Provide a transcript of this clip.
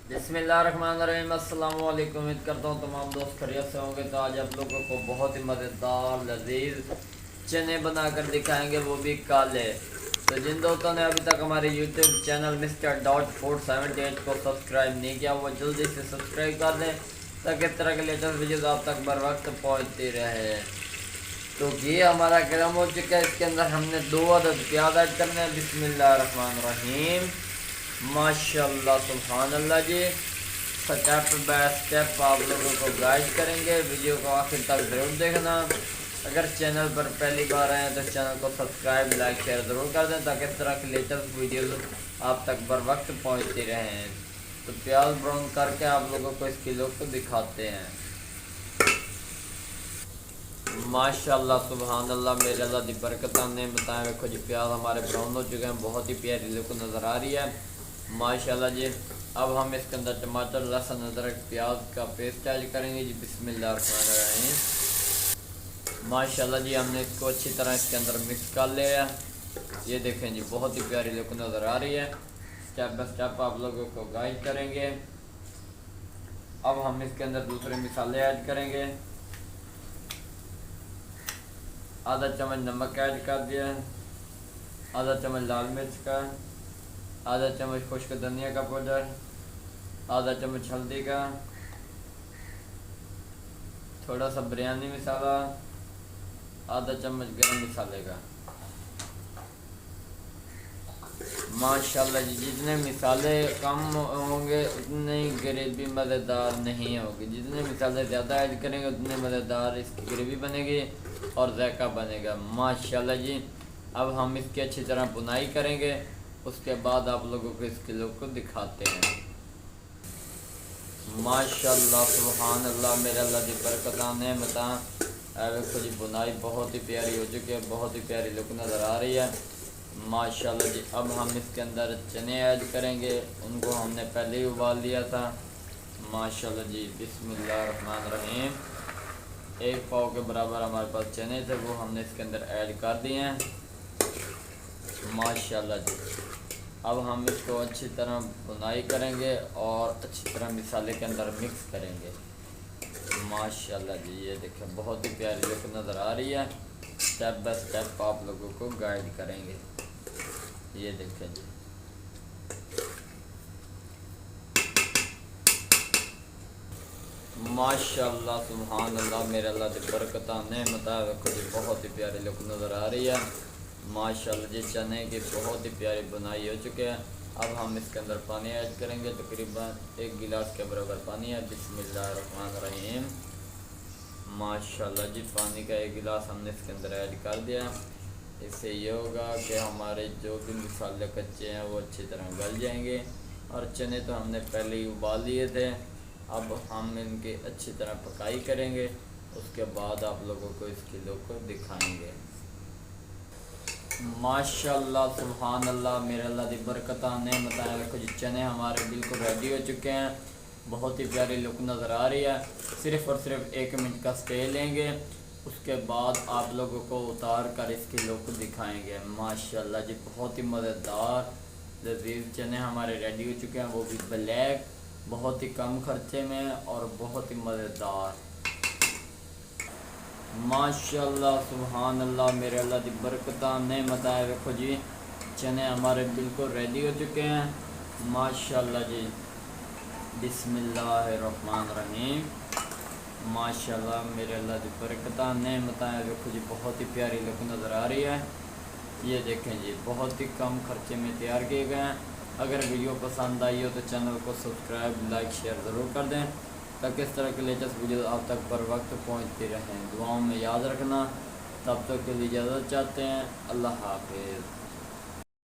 बिस्मिल्लाहिर्रहमानिर्रहीम। अस्सलाम वालेकुम। उम्मीद करता हूँ तमाम दोस्त खैरियत से होंगे। तो आज आप लोगों को बहुत ही मज़ेदार लजीज चने बनाकर दिखाएंगे, वो भी काले। तो जिन दोस्तों ने अभी तक हमारे यूट्यूब चैनल मिस्टर डॉट 478 को सब्सक्राइब नहीं किया, वो जल्दी से सब्सक्राइब कर दें ताकि इस तरह के लेटेस्ट वीडियोस आप तक बर वक्त पहुँचती रहे। तो ये हमारा गर्म हो चुका है। इसके अंदर हमने 2 अदद प्याज ऐड करने हैं। बिस्मिल्लाहिर्रहमानिर्रहीम। माशाल्लाह सुभान अल्लाह जी। स्टेप बाय स्टेप आप लोगों को गाइड करेंगे, वीडियो को आखिर तक ज़रूर देखना। अगर चैनल पर पहली बार आए तो चैनल को सब्सक्राइब लाइक शेयर ज़रूर कर दें ताकि इस तरह की लेटेस्ट वीडियोस आप तक बर वक्त पहुँचती रहें। तो प्याज ब्राउन करके आप लोगों को इसकी लुक दिखाते हैं। माशाल्लाह सुभान अल्लाह, मेरे अल्लाह दी बरकत ने बताया। देखो जी प्याज हमारे ब्राउन हो चुके हैं, बहुत ही प्यारी लुक नज़र आ रही है माशाल्लाह जी। अब हम इसके अंदर टमाटर लहसुन अदरक प्याज का पेस्ट ऐड करेंगे जी। बिस्मिल्लाहिर्रहमानिर्रहीम। माशाल्लाह जी, हमने इसको अच्छी तरह इसके अंदर मिक्स कर लिया है। ये देखें जी, बहुत ही प्यारी लुक नज़र आ रही है। स्टेप बाय स्टेप आप लोगों को गाइड करेंगे। अब हम इसके अंदर दूसरे मसाले ऐड करेंगे। आधा चम्मच नमक ऐड कर दिया, आधा चम्मच लाल मिर्च का, आधा चम्मच खुश्क धनिया का पाउडर, आधा चम्मच हल्दी का, थोड़ा सा बिरयानी मसाला, आधा चम्मच गरम मसाले का। माशाल्लाह जी, जितने मसाले कम होंगे उतने ही ग्रेवी मज़ेदार नहीं होगी। जितने मसाले ज़्यादा ऐड करेंगे उतने मज़ेदार इसकी ग्रेवी बनेगी और जायका बनेगा माशाल्लाह जी। अब हम इसकी अच्छी तरह बुनाई करेंगे, उसके बाद आप लोगों को इसके लुक को दिखाते हैं। माशाल्लाह सुभान अल्लाह, मेरे अल्लाह की बरकत ने बता। देखो जी, बुनाई बहुत ही प्यारी हो चुकी है, बहुत ही प्यारी लुक नज़र आ रही है माशाल्लाह जी। अब हम इसके अंदर चने ऐड करेंगे, उनको हमने पहले ही उबाल लिया था माशाल्लाह जी। बिस्मिल्लाहिर्रहमानिर्रहीम। 1 पाव के बराबर हमारे पास चने थे, वो हमने इसके अंदर ऐड कर दिए हैं माशाल्लाह जी। अब हम इसको अच्छी तरह बुनाई करेंगे और अच्छी तरह मसाले के अंदर मिक्स करेंगे माशाल्लाह जी। ये देखें, बहुत ही प्यारी लुक नज़र आ रही है। स्टेप बाय स्टेप आप लोगों को गाइड करेंगे। ये देखें जी, माशाल्लाह सुभान अल्लाह, मेरे अल्लाह की बरकत ने बताया। देखो जी, बहुत ही प्यारी लुक नज़र आ रही है माशाल्लाह जी। चने की बहुत ही प्यारी बुनाई हो चुके हैं। अब हम इसके अंदर पानी ऐड करेंगे, तकरीबन 1 गिलास के बराबर पानी है। बिस्मिल्लाहिर्रहमानिर्रहीम। माशाल्लाह जी, पानी का 1 गिलास हमने इसके अंदर ऐड कर दिया। इससे ये होगा कि हमारे जो भी मसाले कच्चे हैं वो अच्छी तरह गल जाएंगे। और चने तो हमने पहले ही उबाल लिए थे। अब हम इनकी अच्छी तरह पकाई करेंगे, उसके बाद आप लोगों को इसकी लुक को दिखाएंगे। माशाल्लाह सुभान अल्लाह, मेरे अल्लाह की बरकत ने बताया। देखो जी, चने हमारे बिल्कुल रेडी हो चुके हैं, बहुत ही प्यारी लुक नज़र आ रही है। सिर्फ़ और सिर्फ 1 मिनट का स्टे लेंगे, उसके बाद आप लोगों को उतार कर इसकी लुक दिखाएंगे माशाल्लाह जी। बहुत ही मज़ेदार लजीज चने हमारे रेडी हो चुके हैं, वो भी ब्लैक, बहुत ही कम खर्चे में और बहुत ही मज़ेदार माशाल्लाह सुभान अल्लाह, मेरे अल्लाह की बरकत ने बताया। देखो जी, चने हमारे बिल्कुल रेडी हो चुके हैं माशाल्लाह जी। बिस्मिल्लाहिर्रहमानिर्रहीम। माशाल्लाह, मेरे अल्लाह की बरकत ने बताया। देखो जी, बहुत ही प्यारी लुक नज़र आ रही है। ये देखें जी, बहुत ही कम खर्चे में तैयार किए गए हैं। अगर वीडियो पसंद आई हो तो चैनल को सब्सक्राइब लाइक शेयर ज़रूर कर दें ताकि इस तरह के लेटेस्ट वीडियो आप तक बर वक्त पहुँचती रहें। दुआओं में याद रखना। तब तक के लिए इजाज़त चाहते हैं। अल्लाह हाफिज़।